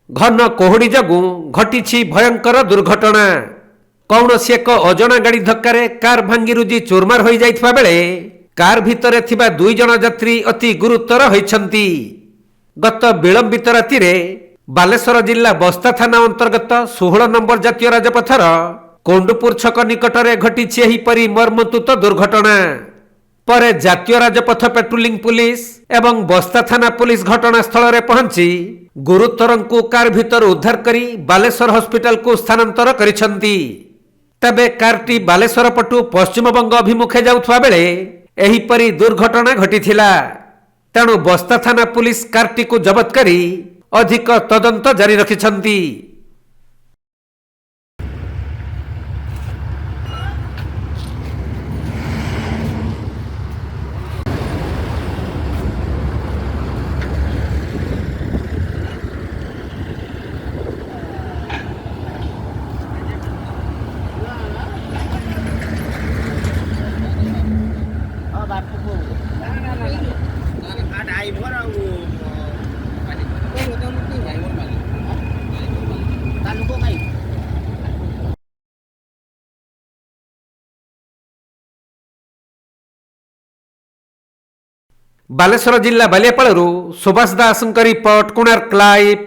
घन कोहड़ी जगू घटी भयंकर दुर्घटना। कौनसी एक अजणा गाड़ी धक्का कार भांगी रुजी चूरमार हो जाइथिबा बेले कार भितरे थिबा 2 जण यात्री अति गुरुतर होइछंती। गत विलंबित राति रे बालेश्वर जिला बस्ता थाना अंतर्गत 16 नंबर जातीय राजपथर कोंडुपुर छक निकटरे घटिछि एहिपरि मर्मन्तुत दुर्घटना। परे जातीय राजपथ पेट्रोलिंग पुलिस एवं बस्ता थाना पुलिस घटनास्थल रे पहुंची गुरुतरंकु कार भितर उद्धार करी बालेश्वर हॉस्पिटल को स्थानांतर करिसंती। तबे कारटी बालेश्वर पटु पश्चिमबंग अभिमुखे जाउथवा बेले एहिपरि दुर्घटना घटिथिला। तेणु बस्ता थाना पुलिस कारटी को जबत करी अधिक तदंत जारी रखिछंती। बालेश्वर जिला बालियापालरू सुभाष दासଙ୍କ रिपोर्ट कोणार्क लाइव।